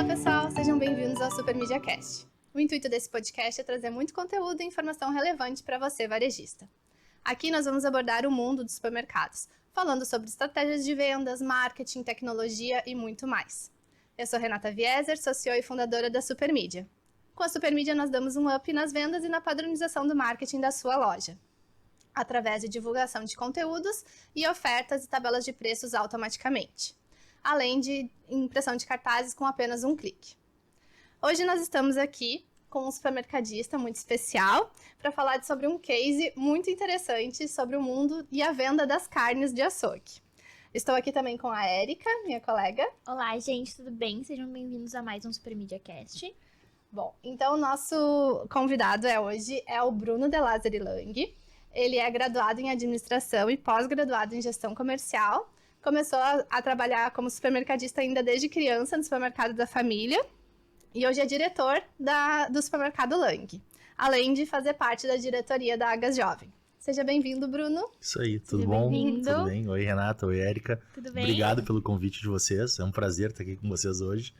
Olá pessoal, sejam bem-vindos ao Super Media Cast. O intuito desse podcast é trazer muito conteúdo e informação relevante para você, varejista. Aqui nós vamos abordar o mundo dos supermercados, falando sobre estratégias de vendas, marketing, tecnologia e muito mais. Eu sou Renata Vieser, sou CEO e fundadora da Supermídia. Com a Supermídia nós damos um up nas vendas e na padronização do marketing da sua loja, através de divulgação de conteúdos e ofertas e tabelas de preços automaticamente, além de impressão de cartazes com apenas um clique. Hoje nós estamos aqui com um supermercadista muito especial para falar sobre um case muito interessante sobre o mundo e a venda das carnes de açougue. Estou aqui também com a Érica, minha colega. Olá, gente, tudo bem? Sejam bem-vindos a mais um Super Media Cast. Bom, então o nosso convidado hoje é o Bruno De Lázari Lang. Ele é graduado em administração e pós-graduado em gestão comercial. Começou a trabalhar como supermercadista ainda desde criança no supermercado da família. E hoje é diretor do supermercado Lang, além de fazer parte da diretoria da Agas Jovem. Seja bem-vindo, Bruno. Isso aí, tudo Seja bom? bem-vindo. Tudo bem? Oi, Renata. Oi, Érica. Tudo bem? Obrigado pelo convite de vocês. É um prazer estar aqui com vocês hoje.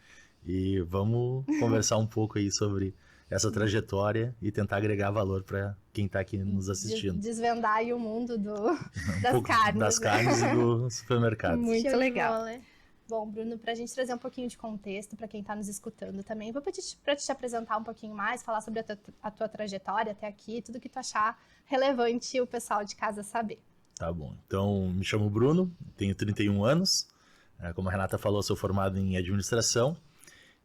E vamos conversar um pouco aí sobre essa trajetória e tentar agregar valor para quem está aqui nos assistindo. Desvendar aí o mundo das pouco carnes. Das carnes e do supermercado. Muito Show de legal. bola. Bom, Bruno, para a gente trazer um pouquinho de contexto para quem está nos escutando também, vou pedir para te apresentar um pouquinho mais, falar sobre a tua trajetória até aqui, tudo que tu achar relevante o pessoal de casa saber. Tá bom. Então, me chamo Bruno, tenho 31 anos. Como a Renata falou, sou formado em administração.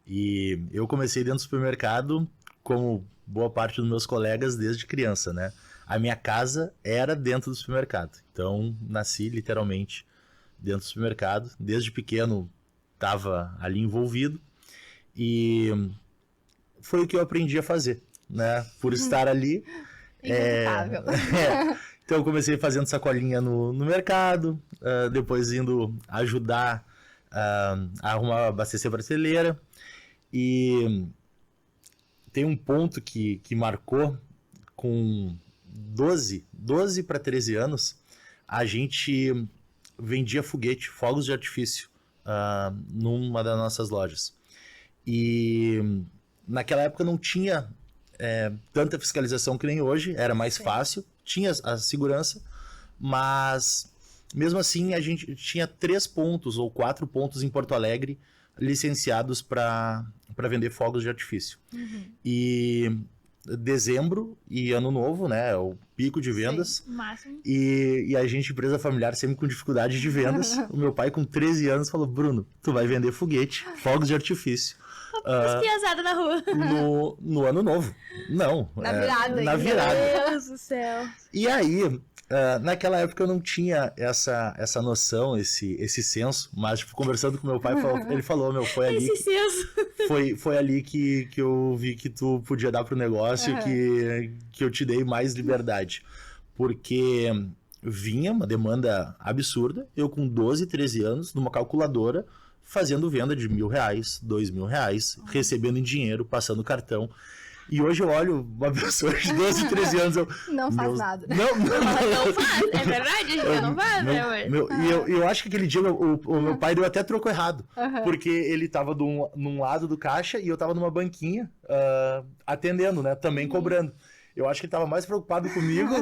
E eu comecei dentro do supermercado, como boa parte dos meus colegas, desde criança, né? A minha casa era dentro do supermercado. Então, nasci literalmente dentro do supermercado. Desde pequeno, estava ali envolvido. E foi o que eu aprendi a fazer, né? Por estar ali. Inevitável. Então, eu comecei fazendo sacolinha no mercado, depois indo ajudar a arrumar, abastecer a prateleira. E tem um ponto que marcou, com 12 para 13 anos, a gente vendia fogos de artifício numa das nossas lojas. E naquela época não tinha tanta fiscalização que nem hoje, era mais fácil, tinha a segurança, mas mesmo assim a gente tinha 3 pontos ou 4 pontos em Porto Alegre licenciados para vender fogos de artifício. Uhum. E dezembro e ano novo, né, é o pico de vendas. Sim, máximo. E a gente, empresa familiar, sempre com dificuldade de vendas. O meu pai, com 13 anos, falou: Bruno, tu vai vender foguete, fogos de artifício. Piazada na rua. No ano novo. Não. Na virada. Na virada. Meu Deus do céu. E aí, naquela época eu não tinha essa noção, esse senso, mas tipo, conversando com meu pai, ele falou, foi ali, Esse senso. foi ali que eu vi que tu podia dar pro negócio, que eu te dei mais liberdade, porque vinha uma demanda absurda, eu com 12, 13 anos, numa calculadora, fazendo venda de R$1.000, R$2.000, recebendo em dinheiro, passando cartão. E hoje eu olho uma pessoa de 12, 13 anos, Não faz nada. Não faz, é verdade, não faz, né, amor? E eu acho que aquele dia o meu pai deu até troco errado, porque ele tava num lado do caixa e eu tava numa banquinha atendendo, né, também cobrando. Eu acho que ele tava mais preocupado comigo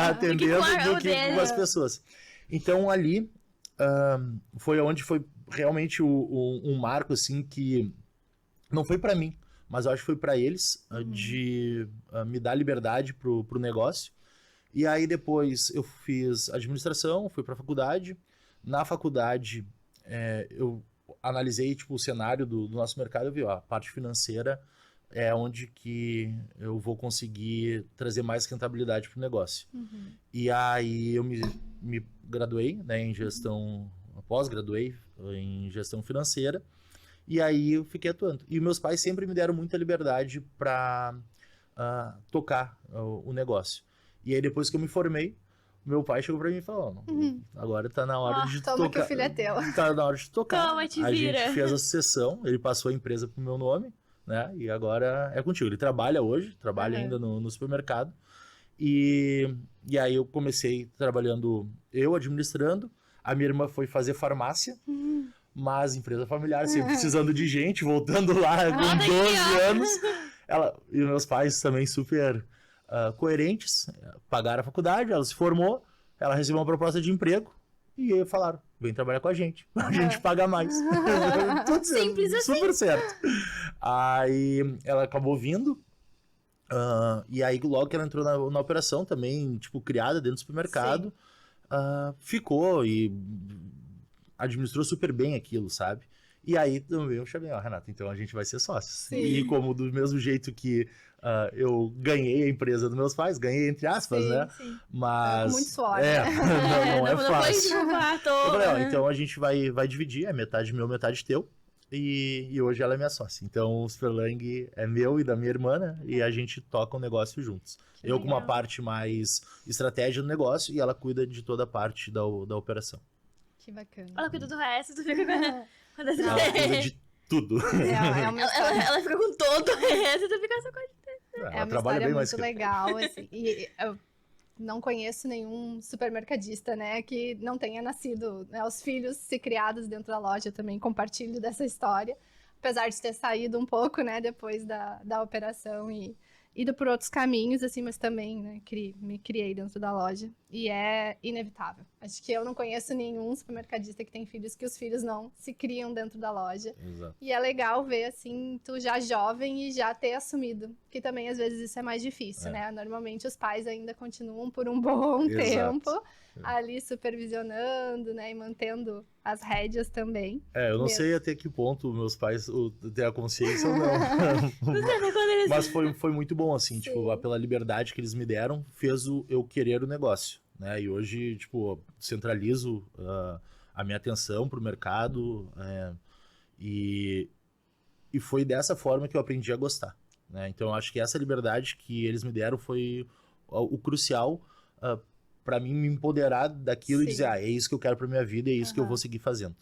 atendendo do que com as pessoas. Então ali foi onde foi realmente um marco, assim, que não foi pra mim, mas eu acho que foi para eles, de me dar liberdade pro negócio. E aí depois eu fiz administração, fui para a faculdade. Na faculdade eu analisei tipo, o cenário do nosso mercado, eu vi, a parte financeira é onde que eu vou conseguir trazer mais rentabilidade pro negócio. E aí eu me graduei, né, em gestão, pós-graduei em gestão financeira. E aí eu fiquei atuando. E meus pais sempre me deram muita liberdade para tocar o negócio. E aí depois que eu me formei, meu pai chegou para mim e falou: agora tá na hora de toma tocar. Que o filho é teu. Tá na hora de tocar. Toma, te a vira. gente fez a sucessão, ele passou a empresa pro meu nome, né? E agora é contigo. Ele trabalha hoje, trabalha ainda no supermercado. E aí eu comecei trabalhando, eu administrando, a minha irmã foi fazer farmácia. mas empresa familiar, sempre precisando de gente, voltando lá com 12 anos. Ela, e meus pais também super coerentes, pagaram a faculdade, ela se formou, ela recebeu uma proposta de emprego e aí falaram, vem trabalhar com a gente paga mais. Tudo simples assim. Super certo. Aí ela acabou vindo, e aí logo que ela entrou na operação também, tipo, criada dentro do supermercado, ficou e administrou super bem aquilo, sabe? E aí também eu chamei, Renata, então a gente vai ser sócios. Sim. E como do mesmo jeito que eu ganhei a empresa dos meus pais, ganhei entre aspas, né? Sim. Mas... muito suor, né? Não é fácil. Eu falei, então a gente vai dividir, é metade meu, metade teu. E hoje ela é minha sócia. Então o Superlang é meu e da minha irmã, né? E a gente toca o negócio juntos. Eu com uma parte mais estratégia do negócio e ela cuida de toda a parte da operação. Que bacana. Ela cuida do resto, tu fica com... Ela cuida de tudo. Ela fica com todo o resto, tu fica só com É uma história muito legal, assim. E eu não conheço nenhum supermercadista, né, que não tenha nascido, né, os filhos se criados dentro da loja. Eu também compartilho dessa história, apesar de ter saído um pouco, né, depois da operação e ido por outros caminhos, assim, mas também, né, me criei dentro da loja. E é inevitável. Acho que eu não conheço nenhum supermercadista que tem filhos que os filhos não se criam dentro da loja. Exato. E é legal ver, assim, tu já jovem e já ter assumido. Que também, às vezes, isso é mais difícil, né? Normalmente, os pais ainda continuam por um bom tempo ali supervisionando, né? E mantendo as rédeas também. Eu não sei até que ponto meus pais têm a consciência ou não. Mas foi muito bom, assim, tipo, pela liberdade que eles me deram, fez eu querer o negócio, né? E hoje, tipo, centralizo a minha atenção pro mercado, e foi dessa forma que eu aprendi a gostar, né? Então, eu acho que essa liberdade que eles me deram foi o crucial para mim me empoderar daquilo e dizer, é isso que eu quero pra minha vida, é isso que eu vou seguir fazendo.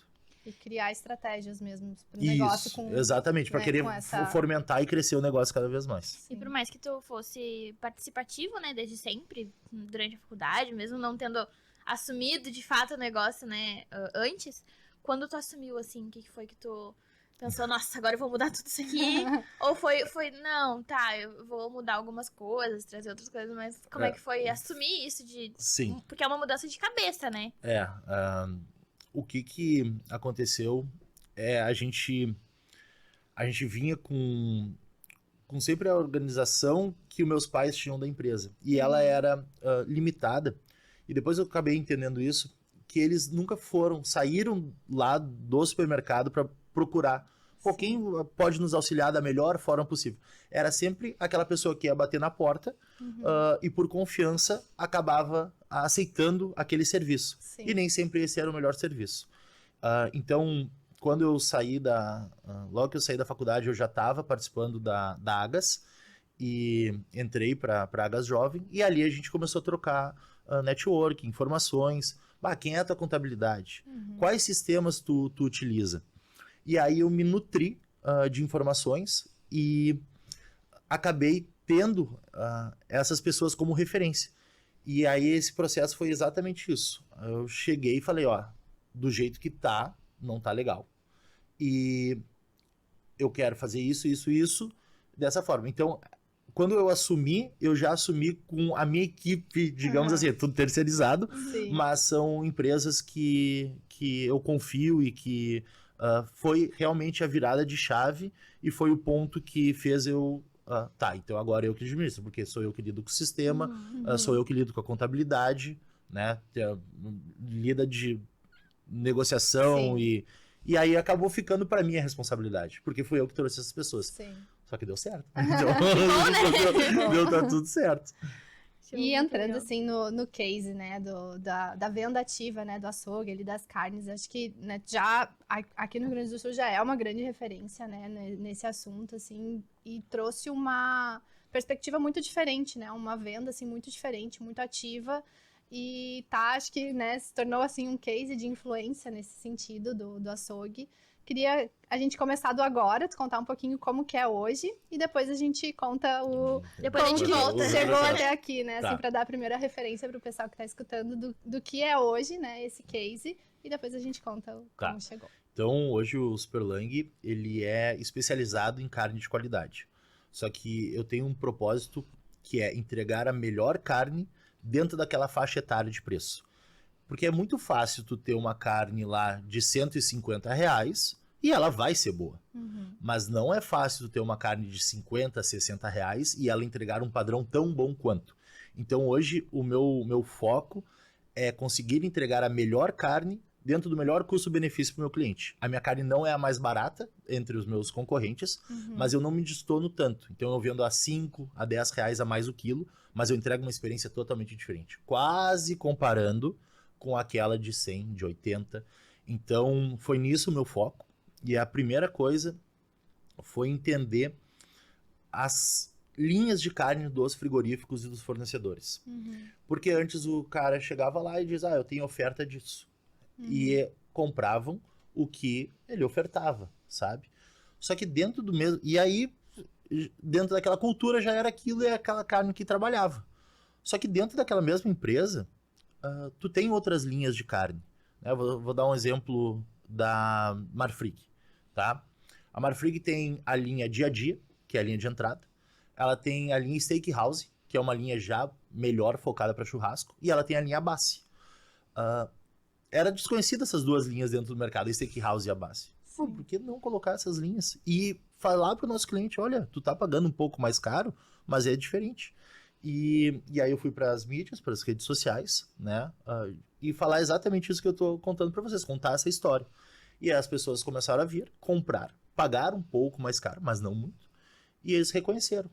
E criar estratégias mesmo pro negócio. Exatamente, para querer fomentar e crescer o negócio cada vez mais. Sim. E por mais que tu fosse participativo, né, desde sempre, durante a faculdade, mesmo não tendo assumido de fato o negócio, né, antes, quando tu assumiu, assim, o que foi que tu pensou, nossa, agora eu vou mudar tudo isso aqui? Ou foi, não, tá, eu vou mudar algumas coisas, trazer outras coisas, mas como é que foi assumir isso de... Sim. Porque é uma mudança de cabeça, né? O que aconteceu a gente vinha com sempre a organização que os meus pais tinham da empresa. E ela era limitada. E depois eu acabei entendendo isso, que eles nunca saíram lá do supermercado para procurar quem pode nos auxiliar da melhor forma possível. Era sempre aquela pessoa que ia bater na porta e por confiança acabava aceitando aquele serviço. Sim. E nem sempre esse era o melhor serviço. Então, quando eu saí logo que eu saí da faculdade, eu já estava participando da Agas e entrei para a Agas Jovem, e ali a gente começou a trocar network, informações. Quem é a tua contabilidade? Quais sistemas tu utiliza? E aí eu me nutri de informações e acabei tendo essas pessoas como referência. E aí esse processo foi exatamente isso. Eu cheguei e falei, do jeito que tá, não tá legal. E eu quero fazer isso, dessa forma. Então, quando eu assumi, eu já assumi com a minha equipe, digamos assim, é tudo terceirizado, mas são empresas que eu confio e que foi realmente a virada de chave e foi o ponto que fez eu... então agora eu que administro, porque sou eu que lido com o sistema, sou eu que lido com a contabilidade, né? Lida de negociação e aí acabou ficando para mim a responsabilidade, porque fui eu que trouxe essas pessoas. Sim. Só que deu certo. Então, tá tudo certo. E entrando assim no case, né, da venda ativa, né, do açougue, ali, das carnes, acho que, né, já aqui no Rio Grande do Sul já é uma grande referência, né, nesse assunto, assim, e trouxe uma perspectiva muito diferente, né, uma venda, assim, muito diferente, muito ativa, e acho que, né, se tornou, assim, um case de influência nesse sentido do açougue. Queria a gente começar do agora, te contar um pouquinho como que é hoje, e depois a gente conta Depois a gente volta. Chegou até aqui, né? Assim, para dar a primeira referência para o pessoal que está escutando do que é hoje, né? Esse case, e depois a gente conta como chegou. Então, hoje o Superlang, ele é especializado em carne de qualidade. Só que eu tenho um propósito que é entregar a melhor carne dentro daquela faixa etária de preço. Porque é muito fácil tu ter uma carne lá de R$ 150 e ela vai ser boa. Mas não é fácil tu ter uma carne de R$ 50, R$ 60 e ela entregar um padrão tão bom quanto. Então hoje o meu foco é conseguir entregar a melhor carne dentro do melhor custo-benefício para o meu cliente. A minha carne não é a mais barata entre os meus concorrentes, mas eu não me destono tanto. Então eu vendo a 5, a R$ 10 a mais o quilo, mas eu entrego uma experiência totalmente diferente. Quase comparando com aquela de 100, de 80. Então foi nisso o meu foco. E a primeira coisa foi entender as linhas de carne dos frigoríficos e dos fornecedores. Porque antes o cara chegava lá e diz, eu tenho oferta disso. E compravam o que ele ofertava, sabe? Só que dentro do mesmo... E aí, dentro daquela cultura já era aquilo e aquela carne que trabalhava. Só que dentro daquela mesma empresa, tu tem outras linhas de carne. Né? Vou dar um exemplo da Marfrig, tá? A Marfrig tem a linha Dia a Dia, que é a linha de entrada. Ela tem a linha Steakhouse, que é uma linha já melhor focada para churrasco. E ela tem a linha Base. Era desconhecida essas duas linhas dentro do mercado, a Steakhouse e a Base. Pô, por que não colocar essas linhas? E falar para o nosso cliente, olha, tu tá pagando um pouco mais caro, mas é diferente. E aí eu fui para as mídias, para as redes sociais, né? E falar exatamente isso que eu tô contando para vocês, contar essa história. E aí as pessoas começaram a vir, comprar, pagar um pouco mais caro, mas não muito. E eles reconheceram,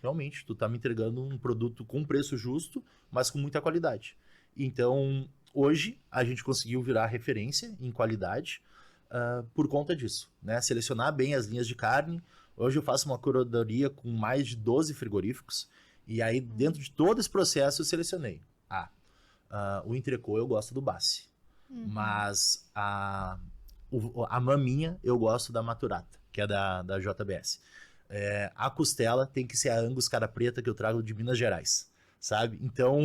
realmente, tu tá me entregando um produto com preço justo, mas com muita qualidade. Então, hoje, a gente conseguiu virar referência em qualidade por conta disso, né? Selecionar bem as linhas de carne. Hoje eu faço uma curadoria com mais de 12 frigoríficos. E aí, dentro de todo esse processo, eu selecionei. O entrecô eu gosto do Base. Mas a maminha eu gosto da Maturata, que é da JBS. A costela tem que ser a Angus cara preta que eu trago de Minas Gerais, sabe? Então,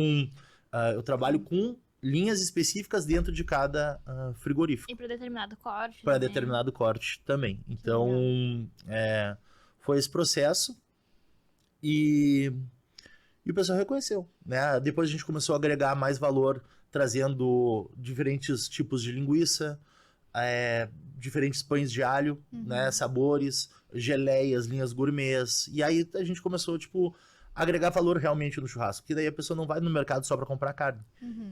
eu trabalho com linhas específicas dentro de cada frigorífico. E para determinado corte. Para determinado corte também. Então, foi esse processo e o pessoal reconheceu, né? Depois a gente começou a agregar mais valor, trazendo diferentes tipos de linguiça, diferentes pães de alho, né? Sabores, geleias, linhas gourmets. E aí a gente começou, a agregar valor realmente no churrasco. Que daí a pessoa não vai no mercado só para comprar carne.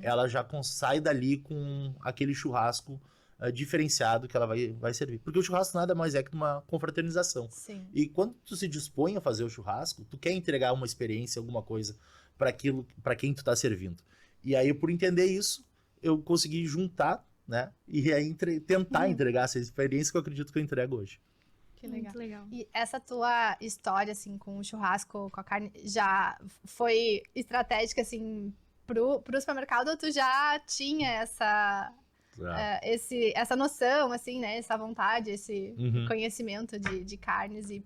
Ela já sai dali com aquele churrasco diferenciado que ela vai servir. Porque o churrasco nada mais é que uma confraternização. Sim. E quando tu se dispõe a fazer o churrasco, tu quer entregar uma experiência, alguma coisa para quem tu tá servindo. E aí, por entender isso, eu consegui juntar, né? E aí tentar entregar essa experiência que eu acredito que eu entrego hoje. Que legal. Muito legal. E essa tua história, assim, com o churrasco, com a carne, já foi estratégica, assim, pro supermercado, ou tu já tinha essa noção, assim, né? Essa vontade, esse conhecimento de carnes e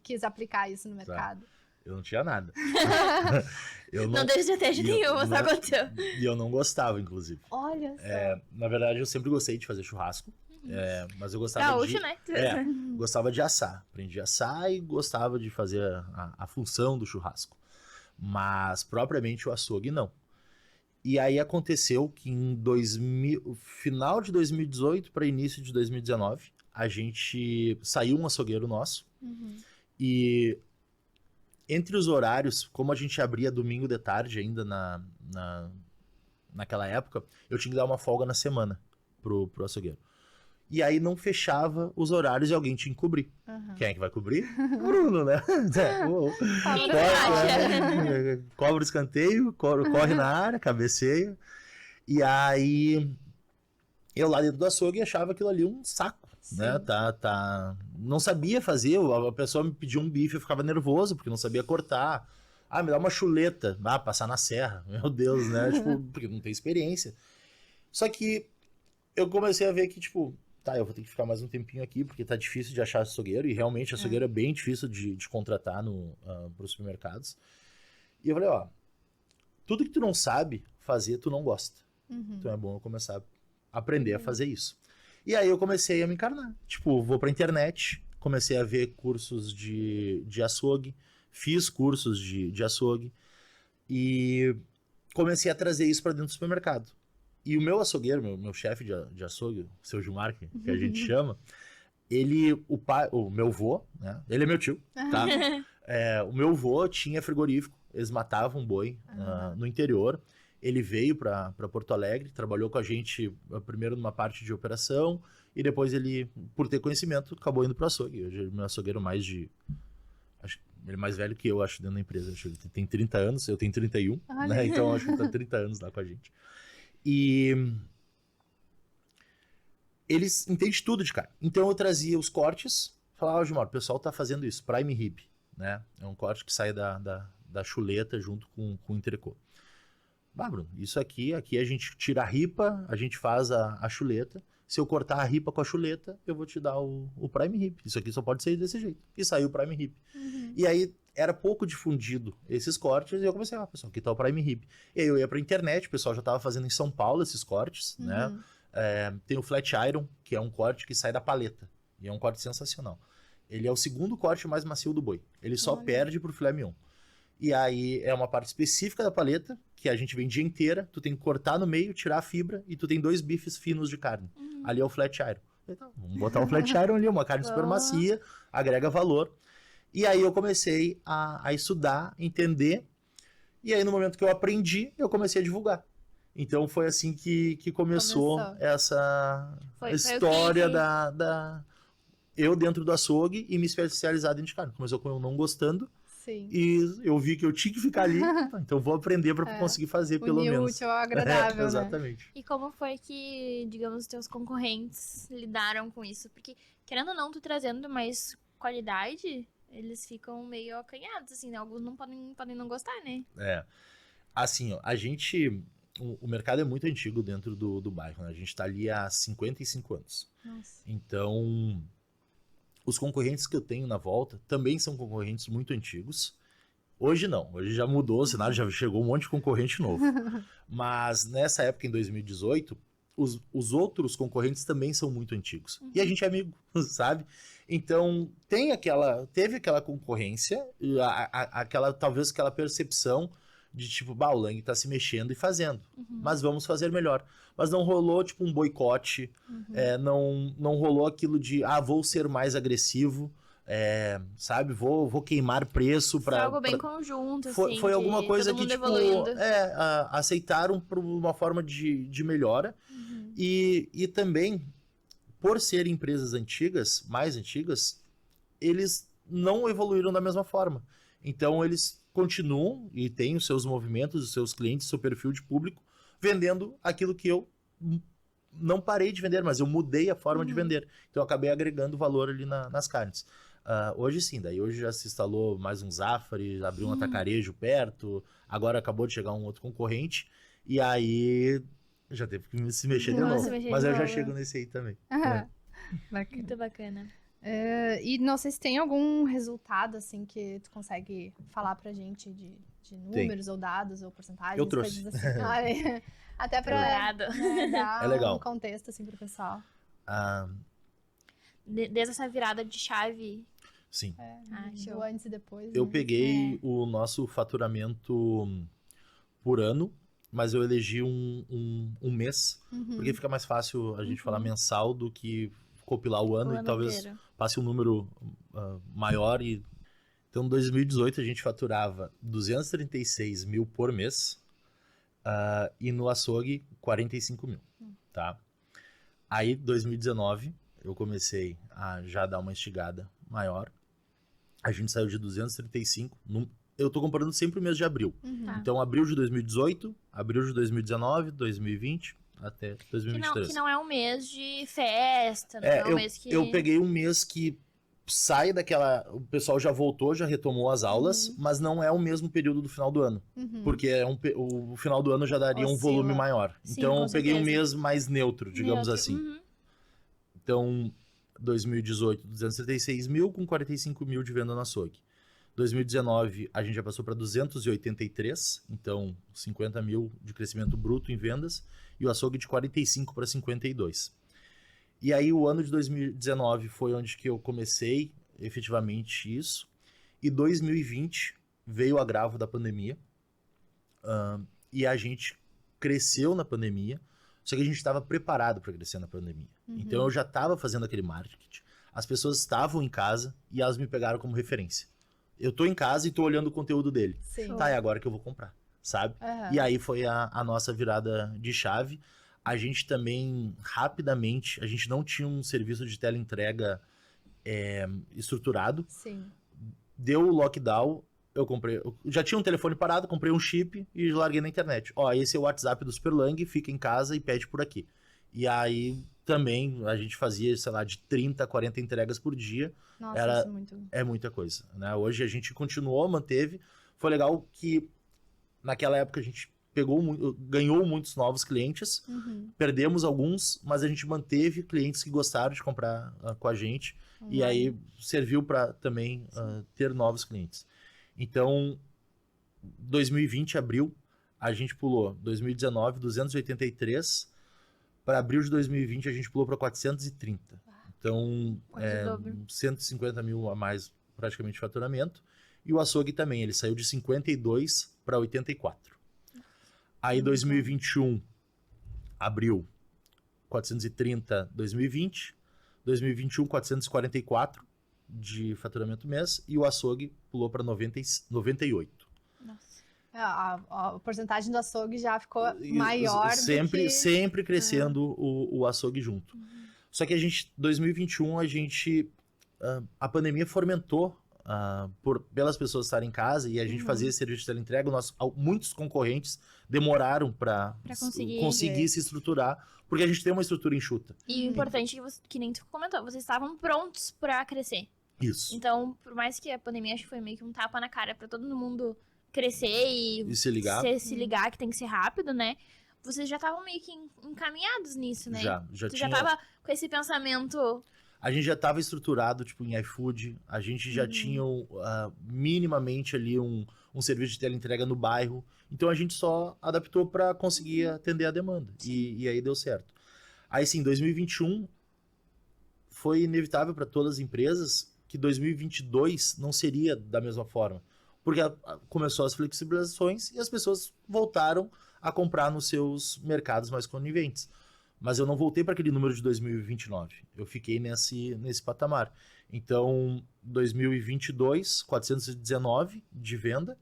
quis aplicar isso no mercado? Eu não tinha nada. Não teve estratégia nenhuma, só aconteceu. E eu não gostava, inclusive. Olha só. Na verdade, eu sempre gostei de fazer churrasco. Mas eu gostava Gaúcho, né? Gostava de assar. Aprendi a assar e gostava de fazer a função do churrasco. Mas, propriamente, o açougue, não. E aí aconteceu que final de 2018 para início de 2019, a gente saiu um açougueiro nosso. E entre os horários, como a gente abria domingo de tarde ainda naquela época, eu tinha que dar uma folga na semana pro açougueiro. E aí não fechava os horários e alguém tinha que cobrir. Quem é que vai cobrir? Bruno, né? Cobra o escanteio, corre na área, cabeceia. E aí eu lá dentro do açougue achava aquilo ali um saco. Né? Não sabia fazer, a pessoa me pediu um bife, eu ficava nervoso porque não sabia cortar. Me dá uma chuleta, passar na serra, meu Deus, né? Porque não tem experiência. Só que eu comecei a ver que, eu vou ter que ficar mais um tempinho aqui, porque tá difícil de achar açougueiro, e realmente açougueiro é bem difícil de contratar pros supermercados. E eu falei, tudo que tu não sabe fazer, tu não gosta. Então é bom eu começar a aprender a fazer isso. E aí eu comecei a me encarnar. Tipo, vou pra internet, comecei a ver cursos de açougue, fiz cursos de açougue e comecei a trazer isso pra dentro do supermercado. E o meu açougueiro, meu chefe de açougue, o seu Gilmar, que a gente chama, o meu vô, né? Ele é meu tio, tá? O meu vô tinha frigorífico, eles matavam boi no interior. Ele veio para Porto Alegre, trabalhou com a gente primeiro numa parte de operação e depois ele, por ter conhecimento, acabou indo pro açougue. Hoje ele é meu açougueiro ele é mais velho que eu, acho, dentro da empresa. Acho que ele tem 30 anos, eu tenho 31, né? Então acho que ele tá 30 anos lá com a gente. E eles entendem tudo de carne. Então eu trazia os cortes, falava, Gilmar, o pessoal tá fazendo isso, prime rib, né? É um corte que sai da chuleta junto com o entrecô. Bruno, isso aqui a gente tira a ripa, a gente faz a chuleta. Se eu cortar a ripa com a chuleta, eu vou te dar o prime rib. Isso aqui só pode sair desse jeito. E saiu o prime rib. E aí era pouco difundido esses cortes e eu comecei, pessoal, aqui tá o prime rib. E aí eu ia pra internet, o pessoal já tava fazendo em São Paulo esses cortes, né? Tem o flat iron, que é um corte que sai da paleta. E é um corte sensacional. Ele é o segundo corte mais macio do boi. Ele só perde pro filé mignon. E aí é uma parte específica da paleta, que a gente vende inteira, tu tem que cortar no meio, tirar a fibra, e tu tem 2 bifes finos de carne. Ali é o flat iron. Então, vamos botar um flat iron ali, uma carne super macia, agrega valor. E aí eu comecei a estudar, entender, e aí no momento que eu aprendi, eu comecei a divulgar. Então foi assim que começou essa história eu dentro do açougue e me especializar dentro de carne. Começou com eu não gostando. Sim. E eu vi que eu tinha que ficar ali, então vou aprender para conseguir fazer pelo menos. Útil ao agradável, exatamente. Né? E como foi que, digamos, os teus concorrentes lidaram com isso? Porque, querendo ou não, tu trazendo mais qualidade, eles ficam meio acanhados, assim, né? Alguns não podem não gostar, né? Assim, ó, o mercado é muito antigo dentro do bairro, né? A gente tá ali há 55 anos. Nossa. Então, os concorrentes que eu tenho na volta também são concorrentes muito antigos. Hoje não, hoje já mudou o cenário, já chegou um monte de concorrente novo. Mas nessa época, em 2018, os outros concorrentes também são muito antigos. E a gente é amigo, sabe? Então, teve aquela concorrência, talvez aquela percepção de tipo, o Lang tá se mexendo e fazendo, mas vamos fazer melhor. Mas não rolou tipo um boicote, não rolou aquilo de, vou ser mais agressivo, sabe, vou queimar preço para. Foi algo bem conjunto, assim. Foi alguma coisa que tipo, aceitaram por uma forma de melhora. E também, por serem empresas antigas, mais antigas, eles não evoluíram da mesma forma. Então eles continuam e têm os seus movimentos, os seus clientes, o seu perfil de público, vendendo aquilo que eu não parei de vender, mas eu mudei a forma de vender. Então eu acabei agregando valor ali nas carnes. Hoje sim, hoje já se instalou mais um Zafari, abriu um atacarejo perto, agora acabou de chegar um outro concorrente, e aí já teve que se mexer de novo. Mas eu já chego nesse aí também. Bacana. Muito bacana. E não sei se tem algum resultado, assim, que tu consegue falar pra gente de números ou dados ou porcentagens, eu trouxe. coisas assim. Até pra dar legal. Um contexto, assim, pro pessoal. Desde essa virada de chave. Sim. Show antes e depois. Eu peguei o nosso faturamento por ano, mas eu elegi um mês, porque fica mais fácil a gente falar mensal do que compilar o ano e talvez inteiro. Passe um número maior. Então, em 2018, a gente faturava 236 mil por mês e no açougue, 45 mil, tá? Aí, 2019, eu comecei a já dar uma estigada maior. A gente saiu de 235, eu tô comparando sempre o mês de abril. Então, abril de 2018, abril de 2019, 2020... até 2023. Que não é um mês de festa, não é um mês que... Eu peguei um mês que sai daquela... O pessoal já voltou, já retomou as aulas, mas não é o mesmo período do final do ano. Porque o final do ano já daria um volume maior. Sim, então eu peguei um certeza. mês mais neutro, digamos assim. Então, 2018, 236 mil com 45 mil de venda no açougue. 2019, a gente já passou para 283, então 50 mil de crescimento bruto em vendas, e o açougue de 45 para 52. E aí o ano de 2019 foi onde que eu comecei efetivamente isso. E 2020 veio o agravo da pandemia. E a gente cresceu na pandemia, só que a gente estava preparado para crescer na pandemia. Então eu já estava fazendo aquele marketing. As pessoas estavam em casa e elas me pegaram como referência. Eu tô em casa e tô olhando o conteúdo dele. Sim. Tá, é agora que eu vou comprar, sabe? E aí foi a nossa virada de chave. A gente também, rapidamente, a gente não tinha um serviço de teleentrega estruturado. Sim. Deu o lockdown, eu já tinha um telefone parado, comprei um chip e larguei na internet. Ó, esse é o WhatsApp do Superlang, fica em casa e pede por aqui. E aí também a gente fazia, sei lá, de 30 a 40 entregas por dia. Nossa, isso é muito... É muita coisa, né? Hoje a gente continuou, manteve. Foi legal que naquela época a gente ganhou muitos novos clientes, perdemos alguns, mas a gente manteve clientes que gostaram de comprar com a gente. E aí serviu para também ter novos clientes. Então, 2020, abril, a gente pulou 2019, 283. Para abril de 2020, a gente pulou para 430. Então, 150 mil a mais praticamente de faturamento. E o açougue também, ele saiu de 52 para 84. Aí, 2021, abril, 430, 2020. 2021, 444 de faturamento mês. E o açougue pulou para 98. Nossa. A porcentagem do açougue já ficou maior sempre crescendo o açougue junto. Só que 2021, a pandemia fomentou pelas pessoas estarem em casa e a gente fazia esse serviço de teleentrega. Muitos concorrentes demoraram para conseguir se estruturar, porque a gente tem uma estrutura enxuta. E o importante é que nem tu comentou, vocês estavam prontos para crescer. Isso. Então, por mais que a pandemia acho que foi meio que um tapa na cara para todo mundo crescer e se ligar. Se ligar que tem que ser rápido, né? Vocês já estavam meio que encaminhados nisso, né? Já já tava com esse pensamento... A gente já estava estruturado, tipo, em iFood. A gente já tinha minimamente ali um serviço de teleentrega no bairro. Então a gente só adaptou para conseguir atender a demanda. E aí deu certo. Aí sim, 2021 foi inevitável para todas as empresas que 2022 não seria da mesma forma. Porque começou as flexibilizações e as pessoas voltaram a comprar nos seus mercados mais coniventes. Mas eu não voltei para aquele número de 2029. Eu fiquei nesse patamar. Então, 2022, 419 de venda,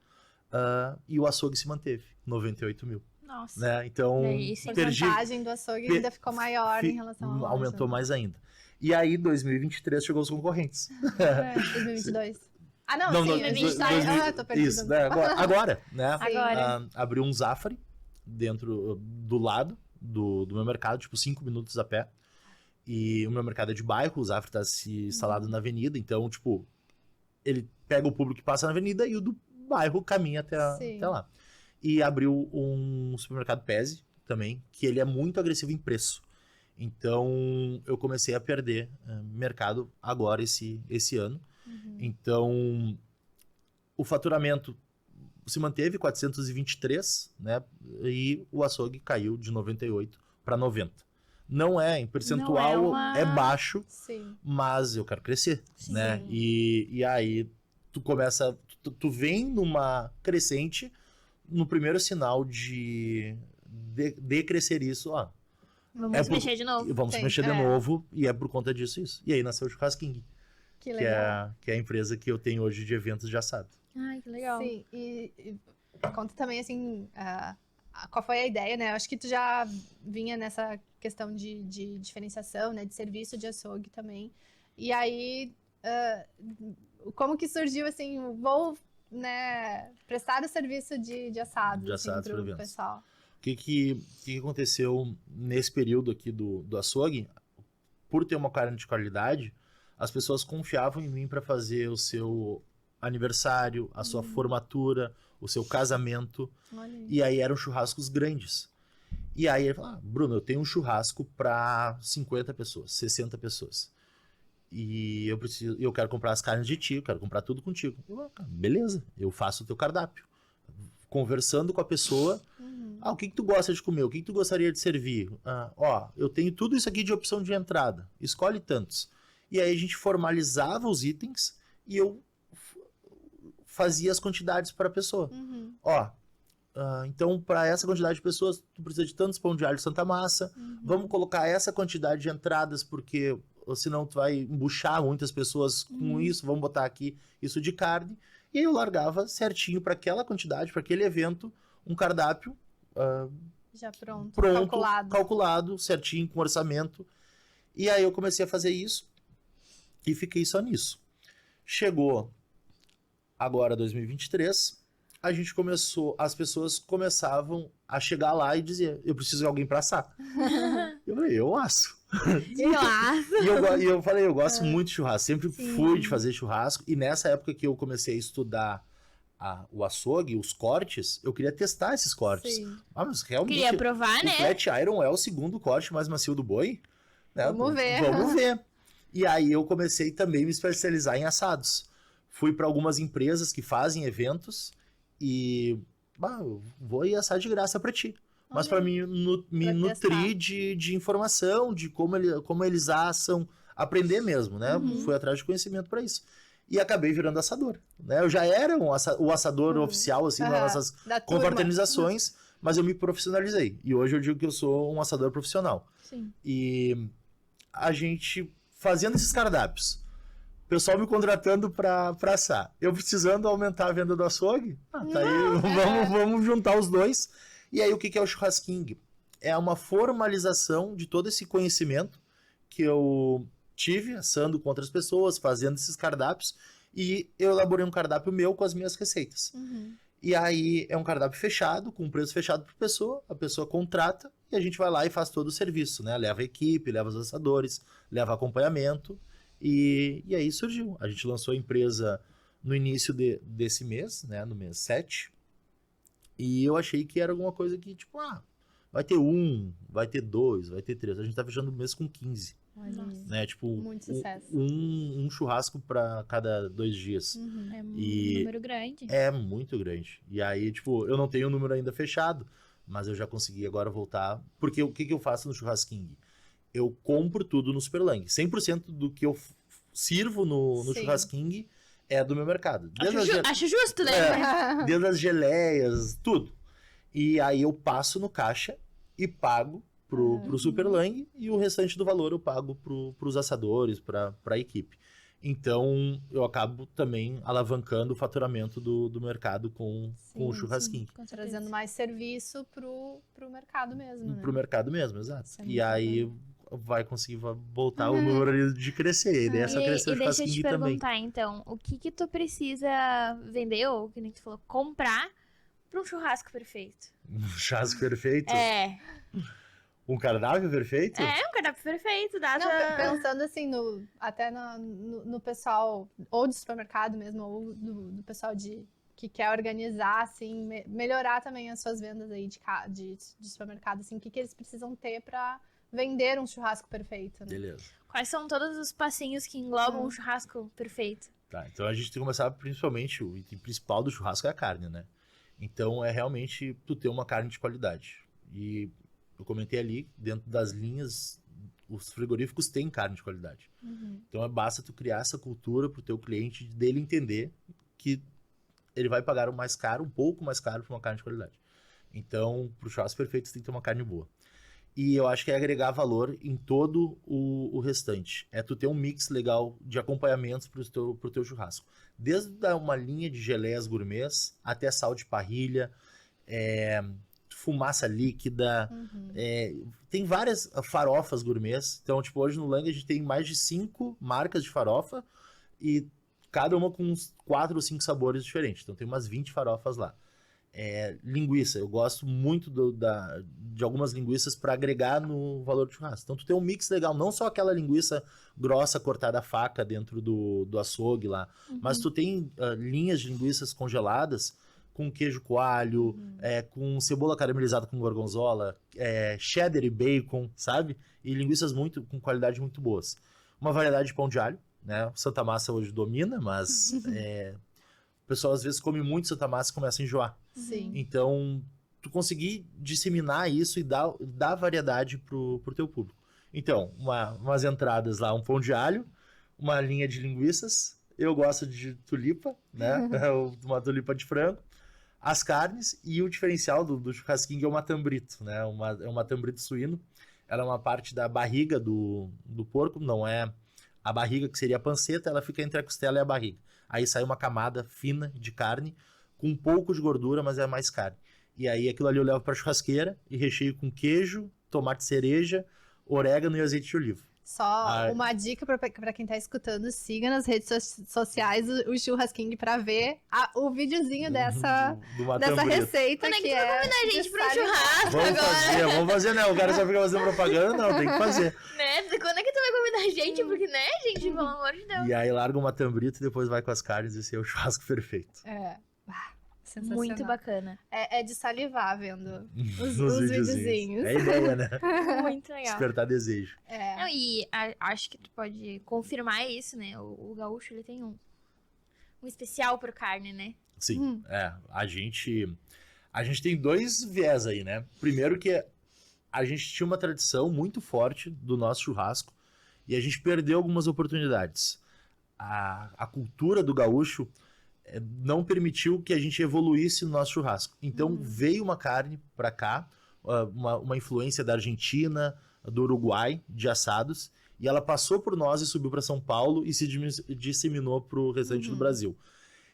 e o açougue se manteve, 98 mil. Nossa. Né? Então, a porcentagem do açougue ainda ficou maior em relação ao aumentou mais ainda. E aí, 2023, chegou os concorrentes. 2022. Não, sim, 2023. Tô perdida. Isso, né? Agora, né? Agora. Abriu um Zafari do lado do meu mercado, tipo 5 minutos a pé. E o meu mercado é de bairro, o Zafari tá se instalado na avenida, então, tipo, ele pega o público que passa na avenida e o do bairro caminha até lá. E abriu um supermercado Pese também, que ele é muito agressivo em preço. Então, eu comecei a perder mercado agora esse ano. Então, o faturamento se manteve 423, né? E o açougue caiu de 98 para 90. Não é, em percentual é baixo, mas eu quero crescer, né? E aí tu começa, tu vem numa crescente, no primeiro sinal de crescer isso, ó. Vamos mexer de novo. Vamos mexer de novo, e é por conta disso isso. E aí nasceu o Churrasquinho, que legal. Que é a empresa que eu tenho hoje de eventos de assado. Ai, que legal. Sim, e conta também, assim, qual foi a ideia, né? Eu acho que tu já vinha nessa questão de diferenciação, né? De serviço de açougue também. E aí, como que surgiu, assim, vou, né, prestar o serviço de assado, de assado assim, pro pessoal. O que aconteceu nesse período aqui do açougue? Por ter uma carne de qualidade, as pessoas confiavam em mim para fazer o seu aniversário, a sua formatura, o seu casamento. E aí eram churrascos grandes. E aí ele falou, Bruno, eu tenho um churrasco para 50 pessoas, 60 pessoas. E eu quero comprar as carnes de ti, eu quero comprar tudo contigo. Eu, beleza, eu faço o teu cardápio. Conversando com a pessoa, O que tu gosta de comer? O que tu gostaria de servir? Eu tenho tudo isso aqui de opção de entrada. Escolhe tantos. E aí a gente formalizava os itens e eu fazia as quantidades para a pessoa. Então, para essa quantidade de pessoas, tu precisa de tantos pão de alho Santa Massa. Vamos colocar essa quantidade de entradas, porque senão tu vai embuchar muitas pessoas com isso. Vamos botar aqui isso de carne. E aí eu largava certinho para aquela quantidade, para aquele evento, um cardápio já pronto, calculado, certinho, com orçamento. E aí eu comecei a fazer isso e fiquei só nisso. Chegou agora 2023, a gente começou, as pessoas começavam a chegar lá e dizer, eu preciso de alguém para assar. Eu falei, eu asso. E eu falei, eu gosto muito de churrasco, sempre fui de fazer churrasco, e nessa época que eu comecei a estudar o açougue, os cortes, eu queria testar esses cortes. Mas realmente, queria provar, né? O flat iron é o segundo corte mais macio do boi. Né? Vamos ver. E aí eu comecei também a me especializar em assados. Fui para algumas empresas que fazem eventos e eu vou ir assar de graça para ti. Mas para mim me nutrir de informação, de como eles assam, aprender mesmo, né? Fui atrás de conhecimento para isso. E acabei virando assador, né? Eu já era o assador oficial, assim, nas nossas confraternizações, mas eu me profissionalizei. E hoje eu digo que eu sou um assador profissional. Sim. E a gente fazendo esses cardápios, o pessoal me contratando para assar, eu precisando aumentar a venda do açougue, tá aí, vamos juntar os dois. E aí o que é o churrasquinho? É uma formalização de todo esse conhecimento que eu tive assando com outras pessoas, fazendo esses cardápios, e eu elaborei um cardápio meu com as minhas receitas. E aí é um cardápio fechado, com um preço fechado por pessoa, a pessoa contrata e a gente vai lá e faz todo o serviço, né? Leva a equipe, leva os assadores, leva acompanhamento, e aí surgiu. A gente lançou a empresa no início desse mês, né? No mês 7, e eu achei que era alguma coisa que, tipo, vai ter 1, vai ter 2, vai ter 3. A gente tá fechando o mês com 15. Né? Tipo, muito sucesso. Um churrasco para cada 2 dias. É um número grande. É muito grande. E aí, tipo, eu não tenho o número ainda fechado, mas eu já consegui agora voltar. Porque o que eu faço no churrasquinho? Eu compro tudo no Superlang. 100% do que eu sirvo no churrasquinho é do meu mercado. Acho justo, né? Desde as geleias, tudo. E aí eu passo no caixa e pago pro Superlang, e o restante do valor eu pago pros assadores, pra equipe. Então, eu acabo também alavancando o faturamento do mercado com o churrasquinho. Trazendo mais serviço pro mercado mesmo, né? Pro mercado mesmo, exato. E aí vai conseguir voltar o número ali de crescer. A ideia é só crescer o churrasquinho também. Deixa eu te perguntar, então, o que tu precisa vender, ou que nem tu falou, comprar pra um churrasco perfeito? Um churrasco perfeito? Um cardápio perfeito? Um cardápio perfeito. Pensando assim, até no pessoal, ou do supermercado mesmo, ou do pessoal que quer organizar, assim, melhorar também as suas vendas aí de supermercado, assim, o que eles precisam ter pra vender um churrasco perfeito, né? Beleza. Quais são todos os passinhos que englobam um churrasco perfeito? Tá, então a gente tem que começar principalmente, o item principal do churrasco é a carne, né? Então é realmente tu ter uma carne de qualidade. E eu comentei ali, dentro das linhas, os frigoríficos têm carne de qualidade. Então basta tu criar essa cultura pro teu cliente, dele entender que ele vai pagar um pouco mais caro por uma carne de qualidade. Então, pro churrasco perfeito, você tem que ter uma carne boa. E eu acho que é agregar valor em todo o restante. É tu ter um mix legal de acompanhamentos pro teu churrasco. Desde uma linha de geleias gourmets até sal de parrilha, fumaça líquida, tem várias farofas gourmets. Então, tipo, hoje no Lang a gente tem mais de 5 marcas de farofa e cada uma com uns 4 ou 5 sabores diferentes. Então tem umas 20 farofas lá. Linguiça, eu gosto muito de algumas linguiças para agregar no valor do churrasco. Então tu tem um mix legal, não só aquela linguiça grossa cortada a faca dentro do açougue lá, mas tu tem linhas de linguiças congeladas com queijo coalho, com cebola caramelizada com gorgonzola, cheddar e bacon, sabe? E linguiças com qualidade muito boas. Uma variedade de pão de alho, né? O Santa Massa hoje domina, mas o pessoal às vezes come muito Santa Massa e começa a enjoar. Sim. Então, tu conseguir disseminar isso e dar variedade pro teu público. Então, umas entradas lá, um pão de alho, uma linha de linguiças, eu gosto de tulipa, né? Uma tulipa de frango, as carnes e o diferencial do churrasquinho é o matambrito, né? É um matambrito suíno. Ela é uma parte da barriga do porco, não é a barriga que seria a panceta, ela fica entre a costela e a barriga. Aí sai uma camada fina de carne, com um pouco de gordura, mas é mais carne. E aí aquilo ali eu levo pra churrasqueira e recheio com queijo, tomate cereja, orégano e azeite de oliva. Só uma dica pra quem tá escutando, siga nas redes sociais o Churrasking pra ver o videozinho dessa receita. Quando é que tu vai convidar a gente pro churrasco agora? Vamos fazer, né? O cara só fica fazendo propaganda, não, tem que fazer. Né? Quando é que tu vai convidar a gente? Porque, né, gente, pelo amor de Deus. E aí larga uma tambrita e depois vai com as carnes, esse é o churrasco perfeito. Sensacional. Muito bacana. É de salivar vendo os videozinhos. É a ideia, né? Muito legal. Despertar desejo. Não, e acho que tu pode confirmar isso, né? O gaúcho, ele tem um especial pro carne, né? Sim, a gente tem dois viés aí, né? Primeiro que a gente tinha uma tradição muito forte do nosso churrasco e a gente perdeu algumas oportunidades. A cultura do gaúcho não permitiu que a gente evoluísse no nosso churrasco. Então veio uma carne para cá, uma influência da Argentina, do Uruguai, de assados, e ela passou por nós e subiu para São Paulo e se disseminou para o restante do Brasil.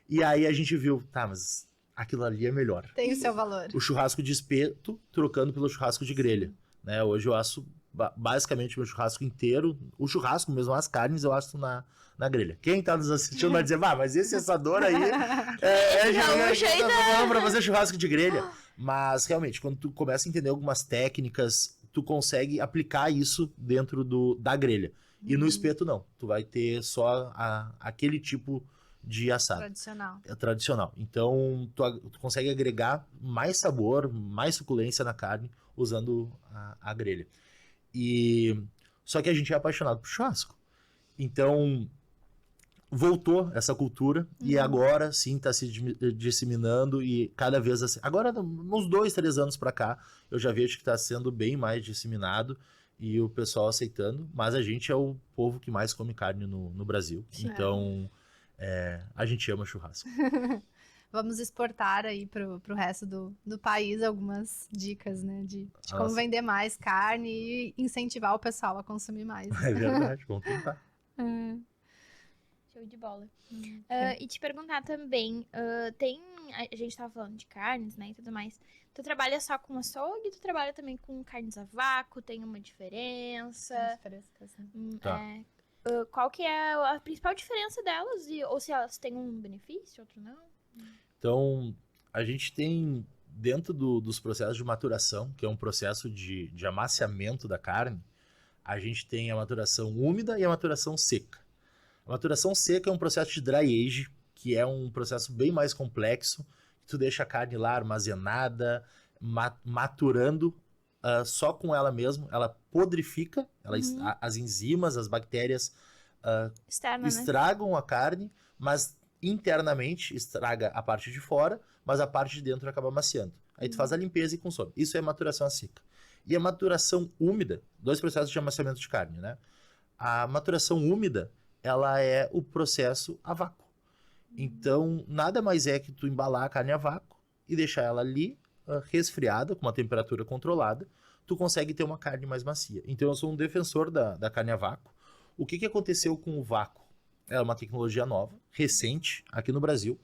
E aí a gente viu, tá, mas aquilo ali é melhor. Tem o seu valor. O churrasco de espeto trocando pelo churrasco de grelha. Né? Hoje eu asso basicamente o meu churrasco inteiro, o churrasco mesmo, as carnes eu asso na grelha. Quem tá nos assistindo vai dizer, mas esse assador aí falando pra fazer churrasco de grelha. Mas realmente, quando tu começa a entender algumas técnicas, tu consegue aplicar isso dentro da grelha. E no espeto não, tu vai ter só aquele tipo de assado. Tradicional. Então, tu consegue agregar mais sabor, mais suculência na carne usando a grelha. Só que a gente é apaixonado por churrasco. Então, voltou essa cultura e agora sim está se disseminando e cada vez assim. Agora, uns 2, 3 anos para cá, eu já vejo que está sendo bem mais disseminado e o pessoal aceitando, mas a gente é o povo que mais come carne no Brasil. Sim. Então, a gente ama churrasco. Vamos exportar aí pro resto do país algumas dicas, né? De como vender mais carne e incentivar o pessoal a consumir mais. É verdade, vamos tentar. Show de bola. E te perguntar também, a gente tava falando de carnes, né, e tudo mais. Tu trabalha só com açougue, tu trabalha também com carnes a vácuo, tem uma diferença? Tá. Qual que é a principal diferença delas? Ou se elas têm um benefício, outro não? Então, a gente tem, dentro dos processos de maturação, que é um processo de amaciamento da carne, a gente tem a maturação úmida e a maturação seca. A maturação seca é um processo de dry age, que é um processo bem mais complexo, que tu deixa a carne lá armazenada, maturando só com ela mesmo, ela podrifica, as enzimas, as bactérias estragam a carne, mas internamente estraga a parte de fora, mas a parte de dentro acaba maciando. Aí tu faz a limpeza e consome. Isso é maturação seca. E a maturação úmida, 2 processos de amaciamento de carne, né? A maturação úmida, ela é o processo a vácuo. Então, nada mais é que tu embalar a carne a vácuo e deixar ela ali resfriada, com uma temperatura controlada, tu consegue ter uma carne mais macia. Então, eu sou um defensor da carne a vácuo. O que aconteceu com o vácuo? É uma tecnologia nova, recente, aqui no Brasil.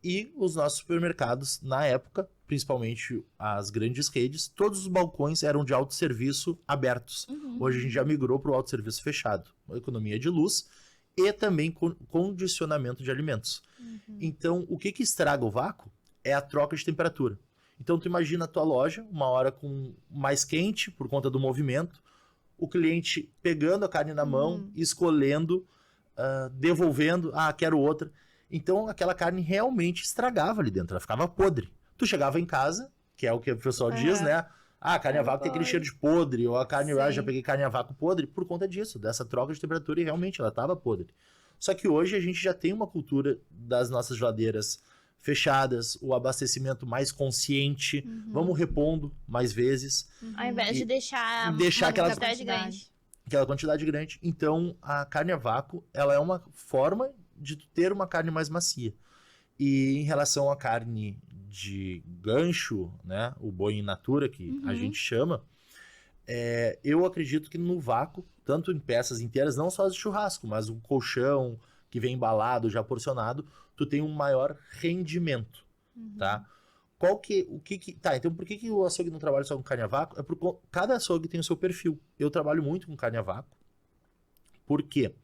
E os nossos supermercados, na época, principalmente as grandes redes, todos os balcões eram de autosserviço abertos. Hoje a gente já migrou para o autosserviço fechado. Uma economia de luz e também condicionamento de alimentos. Então, o que estraga o vácuo é a troca de temperatura. Então, tu imagina a tua loja, uma hora com mais quente, por conta do movimento, o cliente pegando a carne na mão, escolhendo, devolvendo, quero outra. Então, aquela carne realmente estragava ali dentro, ela ficava podre. Tu chegava em casa, que é o que o pessoal diz, né? A carne a vácuo tem aquele cheiro de podre, ou a carne, já peguei carne a vácuo podre, por conta disso, dessa troca de temperatura, e realmente ela estava podre. Só que hoje a gente já tem uma cultura das nossas geladeiras fechadas, o abastecimento mais consciente, vamos repondo mais vezes. Ao invés de deixar aquela quantidade grande. Aquela quantidade grande. Então, a carne a vácuo, ela é uma forma de ter uma carne mais macia. E em relação à carne de gancho, né, o boi in natura, que a gente chama, eu acredito que no vácuo, tanto em peças inteiras, não só de churrasco, mas o colchão que vem embalado, já porcionado, tu tem um maior rendimento, tá? Então por que o açougue não trabalha só com carne a vácuo? É porque cada açougue tem o seu perfil. Eu trabalho muito com carne a vácuo. Por quê?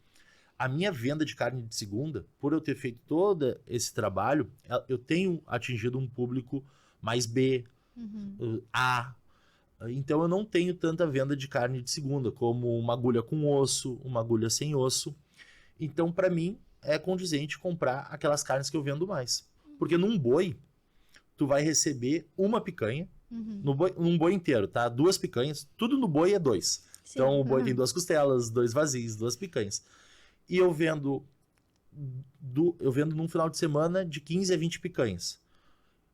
A minha venda de carne de segunda, por eu ter feito todo esse trabalho, eu tenho atingido um público mais B, A. Então eu não tenho tanta venda de carne de segunda, como uma agulha com osso, uma agulha sem osso. Então, para mim, é condizente comprar aquelas carnes que eu vendo mais. Porque num boi, tu vai receber uma picanha, num boi inteiro, tá? 2 picanhas, tudo no boi é 2. Sim. Então o boi tem 2 costelas, 2 vazios, 2 picanhas. E eu vendo num final de semana de 15 a 20 picanhas.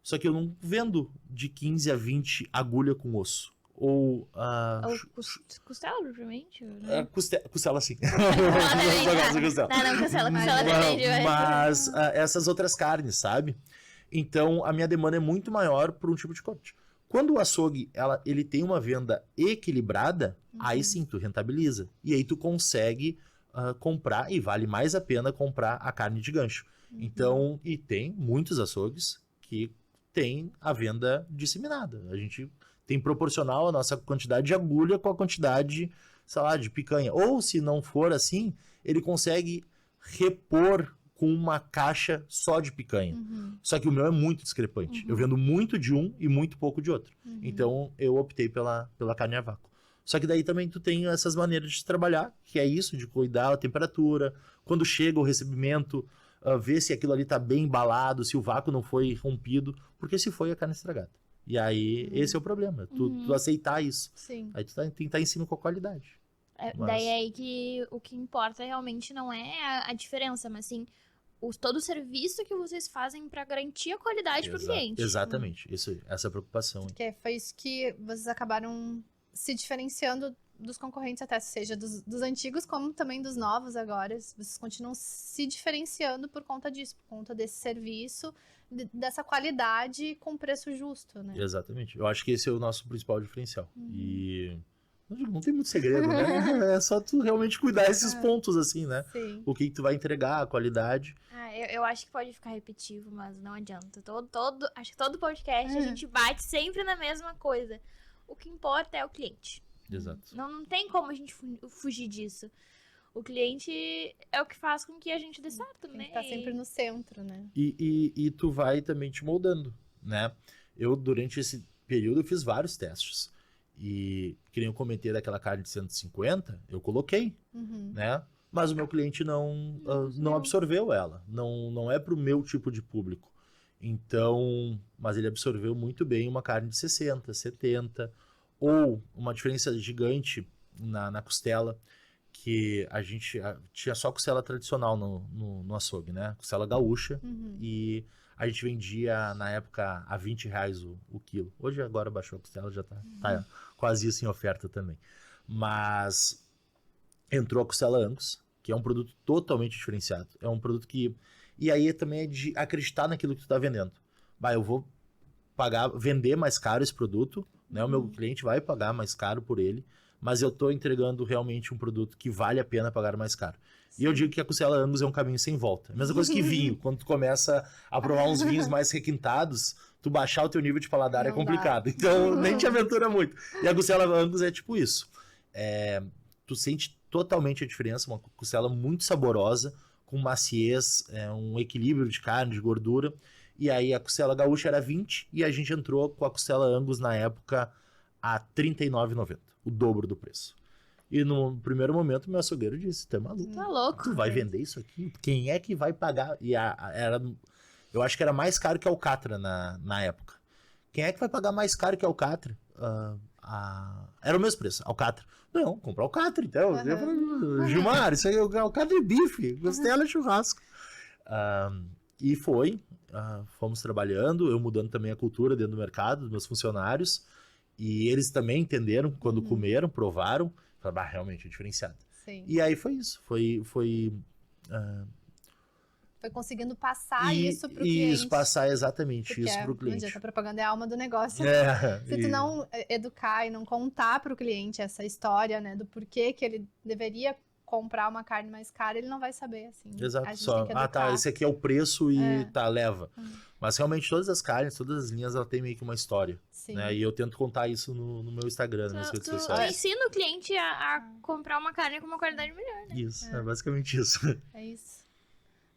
Só que eu não vendo de 15 a 20 agulha com osso. Ou costela, provavelmente? Né? Costela sim. Não, costela também. Mas essas outras carnes, sabe? Então a minha demanda é muito maior por um tipo de corte. Quando o açougue ele tem uma venda equilibrada, aí sim tu rentabiliza. E aí tu consegue comprar, e vale mais a pena comprar a carne de gancho. Então, e tem muitos açougues que tem a venda disseminada. A gente tem proporcional a nossa quantidade de agulha com a quantidade, sei lá, de picanha. Ou se não for assim, ele consegue repor com uma caixa só de picanha. Só que o meu é muito discrepante. Eu vendo muito de um e muito pouco de outro. Então eu optei pela carne a vácuo. Só que daí também tu tem essas maneiras de trabalhar, que é isso, de cuidar da temperatura, quando chega o recebimento, ver se aquilo ali tá bem embalado, se o vácuo não foi rompido, porque se foi a carne estragada. E aí, esse é o problema, tu aceitar isso. Sim. Aí tu tem que estar em cima com a qualidade. Daí é aí que o que importa realmente não é a diferença, mas sim todo o serviço que vocês fazem para garantir a qualidade para o cliente. Exatamente, essa preocupação. Porque foi isso que vocês acabaram se diferenciando dos concorrentes, até seja dos antigos como também dos novos agora. Vocês continuam se diferenciando por conta disso, por conta desse serviço, dessa qualidade com preço justo, né? Exatamente. Eu acho que esse é o nosso principal diferencial. E não tem muito segredo, né? É só tu realmente cuidar desses pontos, assim, né? Sim. O que tu vai entregar, a qualidade. Eu acho que pode ficar repetitivo, mas não adianta. Acho que todo podcast a gente bate sempre na mesma coisa. O que importa é o cliente. Exato. Não tem como a gente fugir disso. O cliente é o que faz com que a gente dê certo, né? Tá sempre no centro, né? E tu vai também te moldando, né? Eu, durante esse período, eu fiz vários testes. E, que nem eu comentei daquela carne de 150, eu coloquei, né? Mas o meu cliente não absorveu ela. Não é pro meu tipo de público. Então, mas ele absorveu muito bem uma carne de 60, 70, ou uma diferença gigante na costela, que a gente tinha só costela tradicional no açougue, né? Costela gaúcha, e a gente vendia na época a R$20 o quilo. Hoje agora baixou a costela, já tá quase isso em oferta também. Mas entrou a costela Angus, que é um produto totalmente diferenciado. É um produto que... E aí também é de acreditar naquilo que tu tá vendendo. Eu vou vender mais caro esse produto, né? O meu cliente vai pagar mais caro por ele, mas eu tô entregando realmente um produto que vale a pena pagar mais caro. Sim. E eu digo que a costela Angus é um caminho sem volta. A mesma coisa que vinho. Quando tu começa a provar uns vinhos mais requintados, tu baixar o teu nível de paladar é complicado. Então, nem te aventura muito. E a costela Angus é tipo isso. Tu sente totalmente a diferença, uma costela muito saborosa, com maciez, um equilíbrio de carne, de gordura. E aí a costela gaúcha era 20 e a gente entrou com a costela Angus na época a R$ 39,90, o dobro do preço. E no primeiro momento meu açougueiro disse, tu é maluco. Tá louco. Tu vai vender isso aqui? Quem é que vai pagar? E eu acho que era mais caro que a alcatra na época. Quem é que vai pagar mais caro que a alcatra? Era o mesmo preço, alcatra. Não, comprar alcatra, então. Eu falei, Gilmar, isso aí é alcatra de bife, costela é churrasco. E fomos trabalhando, eu mudando também a cultura dentro do mercado, dos meus funcionários, e eles também entenderam quando comeram, provaram, falaram, realmente é diferenciado. Sim. E aí foi isso, foi conseguindo passar isso pro cliente. Isso, passar exatamente porque isso pro cliente. Não adianta, a propaganda é a alma do negócio. Se tu não educar e não contar pro cliente essa história, né, do porquê que ele deveria comprar uma carne mais cara, ele não vai saber, assim. Exato, só, tá, esse aqui é o preço e tá, leva. Mas realmente todas as carnes, todas as linhas, ela tem meio que uma história. Sim. Né? E eu tento contar isso no meu Instagram, nas minhas redes Tu sociais. ensina o cliente a comprar uma carne com uma qualidade melhor, né? Isso, é basicamente isso. É isso.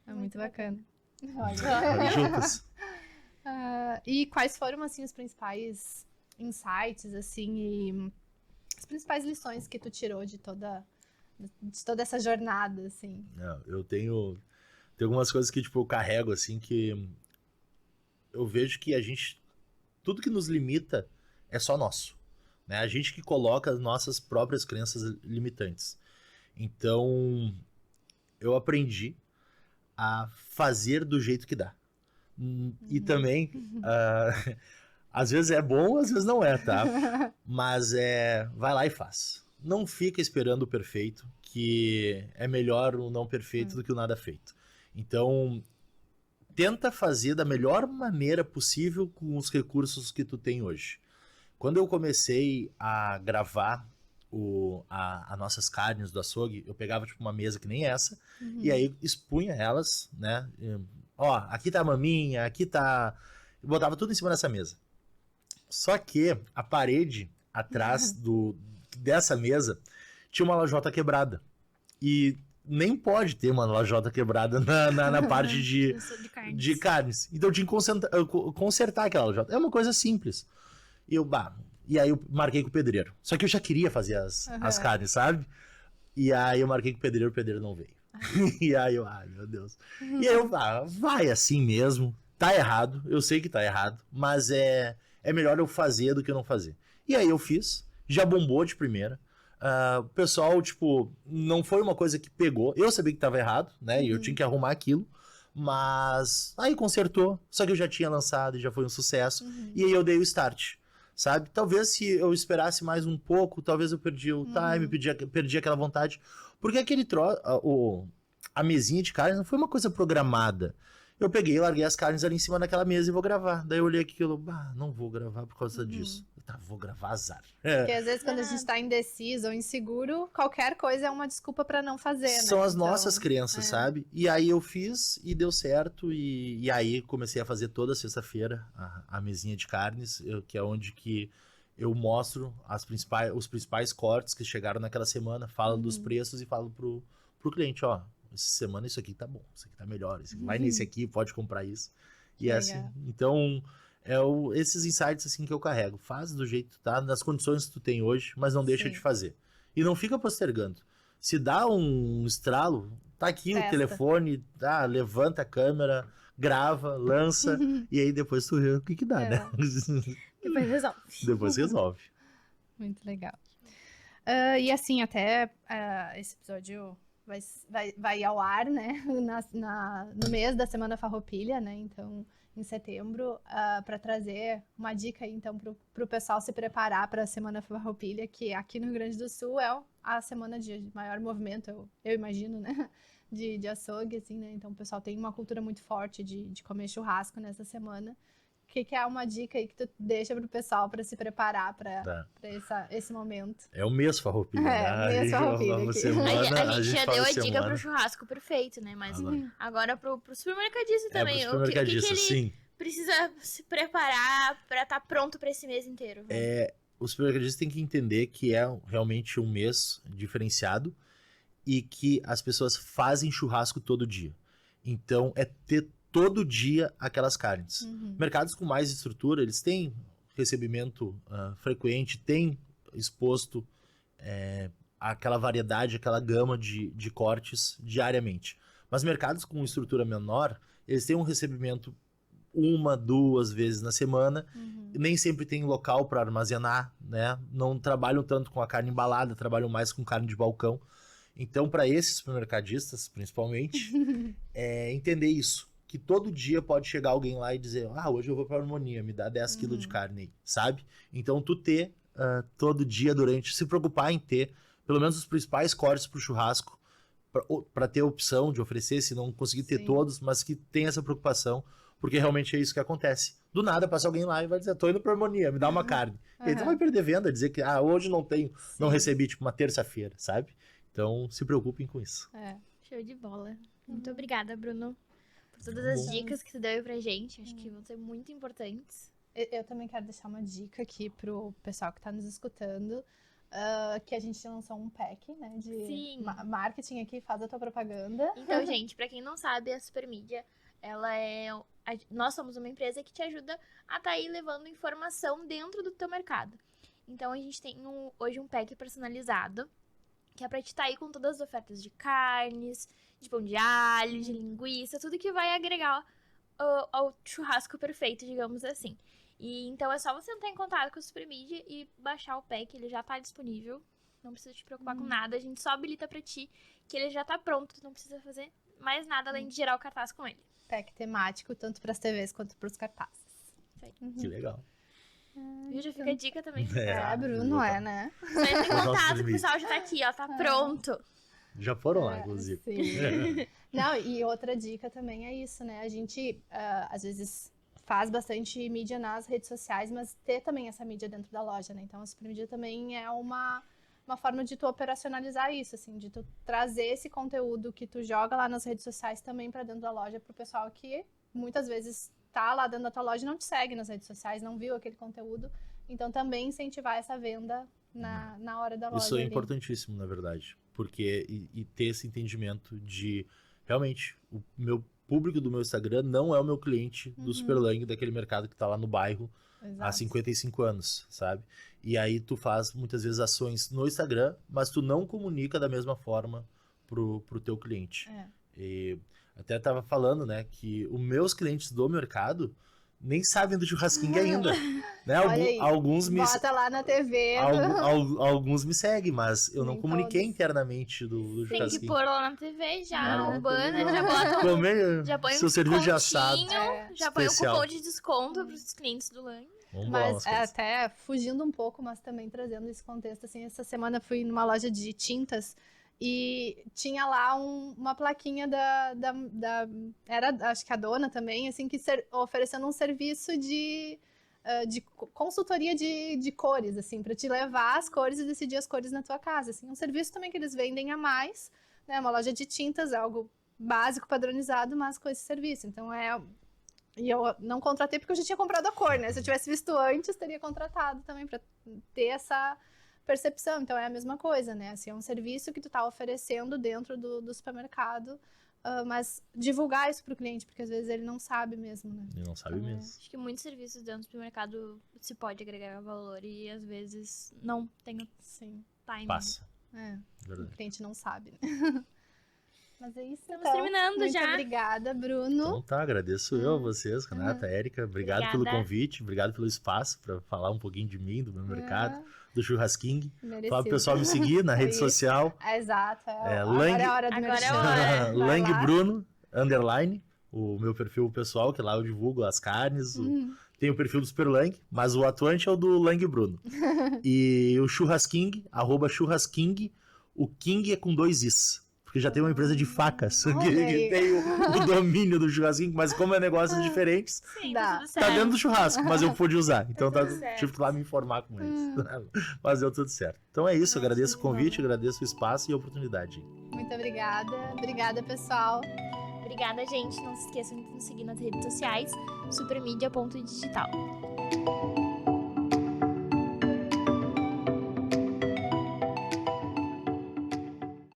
É muito bacana. Juntos. E quais foram, assim, os principais insights, assim, e as principais lições que tu tirou de toda essa jornada, assim? Eu tenho algumas coisas que, tipo, eu carrego, assim, que eu vejo que tudo que nos limita é só nosso, né? A gente que coloca as nossas próprias crenças limitantes. Então, eu aprendi a fazer do jeito que dá. E também, às vezes é bom, às vezes não é, tá? Mas vai lá e faz. Não fica esperando o perfeito, que é melhor o não perfeito do que o nada feito. Então, tenta fazer da melhor maneira possível com os recursos que tu tem hoje. Quando eu comecei a gravar as nossas carnes do açougue, eu pegava tipo uma mesa que nem essa, e aí expunha elas, né? Ó, aqui tá a maminha, aqui tá... Eu botava tudo em cima dessa mesa. Só que a parede atrás dessa mesa tinha uma lajota quebrada. E nem pode ter uma lajota quebrada na parte de carnes. Então eu tinha que consertar aquela lajota. É uma coisa simples. E aí eu marquei com o pedreiro. Só que eu já queria fazer as carnes, sabe? E aí eu marquei com o pedreiro não veio. E aí eu, meu Deus. E aí eu, vai assim mesmo. Tá errado, eu sei que tá errado, mas é melhor eu fazer do que não fazer. E aí eu fiz, já bombou de primeira. O pessoal, tipo, não foi uma coisa que pegou. Eu sabia que tava errado, né? E eu tinha que arrumar aquilo. Mas aí consertou. Só que eu já tinha lançado e já foi um sucesso. E aí eu dei o start, sabe? Talvez se eu esperasse mais um pouco, talvez eu perdi o time, perdi aquela vontade. Porque a mesinha de carne não foi uma coisa programada. Eu peguei, larguei as carnes ali em cima daquela mesa e vou gravar. Daí eu olhei aquilo, não vou gravar por causa disso. Tá, vou gravar, azar. Porque às vezes quando a gente tá indeciso ou inseguro, qualquer coisa é uma desculpa pra não fazer, né? São as nossas crenças, sabe? E aí eu fiz e deu certo. E aí comecei a fazer toda sexta-feira a mesinha de carnes, que é onde que eu mostro os principais cortes que chegaram naquela semana, falo dos preços e falo pro cliente, ó, essa semana isso aqui tá bom, isso aqui tá melhor, vai nesse aqui, pode comprar isso. E é assim, então, esses insights assim que eu carrego. Faz do jeito que tá, nas condições que tu tem hoje, mas não deixa de fazer. E não fica postergando. Se dá um estralo, tá aqui o telefone, levanta a câmera, grava, lança, e aí depois tu vê o que dá, né? Depois resolve. Depois resolve. Muito legal. E assim, até esse episódio vai ao ar, né? No mês da Semana Farroupilha, né? Então, em setembro, para trazer uma dica aí, então, pro pessoal se preparar para a Semana Farroupilha, que aqui no Rio Grande do Sul é a semana de maior movimento, eu imagino, né? De açougue, assim, né? Então, o pessoal tem uma cultura muito forte de comer churrasco nessa semana. O que é uma dica aí que tu deixa pro pessoal para se preparar para esse momento? É o mês Farroupilha, né? O mês Farroupilha. A gente já deu a dica pro churrasco perfeito, né? Mas agora pro supermercadista também. Pro supermercadista, o que ele precisa se preparar para estar pronto para esse mês inteiro? O supermercadista tem que entender que é realmente um mês diferenciado e que as pessoas fazem churrasco todo dia. Então, é ter todo dia aquelas carnes. Mercados com mais estrutura, eles têm recebimento frequente, têm exposto aquela variedade, aquela gama de cortes diariamente. Mas mercados com estrutura menor, eles têm um recebimento 1, 2 vezes na semana, nem sempre tem local para armazenar, né? Não trabalham tanto com a carne embalada, trabalham mais com carne de balcão. Então, para esses supermercadistas, principalmente, entender isso, que todo dia pode chegar alguém lá e dizer, hoje eu vou pra Harmonia, me dá 10 quilos de carne aí, sabe? Então tu ter todo dia se preocupar em ter pelo menos os principais cortes pro churrasco, para ter a opção de oferecer, se não conseguir ter todos, mas que tem essa preocupação, porque realmente é isso que acontece. Do nada passa alguém lá e vai dizer, tô indo pra Harmonia, me dá uma carne. E aí tu vai perder venda, dizer que hoje não tenho, não recebi, tipo, uma terça-feira, sabe? Então se preocupem com isso. Show de bola. Muito obrigada, Bruno, por todas as dicas que tu deu aí pra gente. Acho que vão ser muito importantes. Eu também quero deixar uma dica aqui pro pessoal que tá nos escutando, que a gente lançou um pack, né, de marketing aqui, faz a tua propaganda. Então, gente, pra quem não sabe, a Supermídia, nós somos uma empresa que te ajuda a estar aí levando informação dentro do teu mercado. Então, a gente tem hoje um pack personalizado, que é pra te estar aí com todas as ofertas de carnes, de pão de alho, de linguiça, tudo que vai agregar ao churrasco perfeito, digamos assim. E então é só você entrar em contato com a Supermídia e baixar o pack, ele já tá disponível. Não precisa te preocupar com nada, a gente só habilita pra ti que ele já tá pronto, tu não precisa fazer mais nada além de gerar o cartaz com ele. Pack temático, tanto pras TVs quanto pros cartazes. Isso aí. Que legal. Viu? Já fica a dica também. Bruno, né? Só entra em contato, o pessoal já tá aqui, ó, tá pronto. Já foram lá, inclusive. Sim. Não, e outra dica também é isso, né? A gente, às vezes, faz bastante mídia nas redes sociais, mas ter também essa mídia dentro da loja, né? Então, a Supermídia também é uma forma de tu operacionalizar isso, assim, de tu trazer esse conteúdo que tu joga lá nas redes sociais também pra dentro da loja, pro pessoal que muitas vezes tá lá dentro da tua loja e não te segue nas redes sociais, não viu aquele conteúdo. Então, também incentivar essa venda na hora da loja. Isso é ali. importantíssimo, na verdade. Porque, e ter esse entendimento de, realmente, o meu público do meu Instagram não é o meu cliente do Superlang, daquele mercado que tá lá no bairro há 55 anos, sabe? E aí tu faz, muitas vezes, ações no Instagram, mas tu não comunica da mesma forma pro teu cliente. E até tava falando, né, que os meus clientes do mercado nem sabem do churrasquinho ainda. Né? Alguns me... Bota lá na TV. Alguns me seguem, mas eu não comuniquei internamente do churrasquinho. Tem que pôr lá na TV já, o banner, já põe seu serviço de assado. Já põe o cupom de desconto pros clientes do Lang. Mas até fugindo um pouco, mas também trazendo esse contexto, assim, essa semana fui numa loja de tintas e tinha lá uma plaquinha era, acho que a dona também, assim, que oferecendo um serviço de consultoria de cores, assim, para te levar as cores e decidir as cores na tua casa, assim, um serviço também que eles vendem a mais, né, uma loja de tintas, algo básico, padronizado, mas com esse serviço, então e eu não contratei porque eu já tinha comprado a cor, né, se eu tivesse visto antes, teria contratado também para ter essa percepção, então é a mesma coisa, né, assim, é um serviço que tu tá oferecendo dentro do supermercado, mas divulgar isso pro cliente, porque às vezes ele não sabe mesmo, né? Ele não sabe mesmo. Acho que muitos serviços dentro do supermercado se pode agregar valor e às vezes não tem o time. Passa. O cliente não sabe, né? Mas é isso, estamos terminando muito já. Obrigada, Bruno. Então tá, agradeço eu a vocês, Renata, Érica. Obrigado pelo convite, obrigado pelo espaço para falar um pouquinho de mim, do meu mercado, do churrasquinho. Fala pro pessoal me seguir na rede social. Exato. Agora é a hora do merchan. Lang Bruno, _, o meu perfil pessoal, que lá eu divulgo as carnes. Tem o perfil do Superlang, mas o atuante é o do Lang Bruno. E o Churrasking, @churrasking, o King é com 2 Is. Porque já tem uma empresa de facas que tem o domínio do churrasquinho, mas como é negócios diferentes, tá dentro do churrasco, mas eu pude usar. Então tive que ir lá me informar com eles. Mas deu tudo certo. Então é isso, agradeço o convite, agradeço o espaço e a oportunidade. Muito obrigada. Obrigada, pessoal. Obrigada, gente. Não se esqueçam de nos seguir nas redes sociais, supermedia.digital.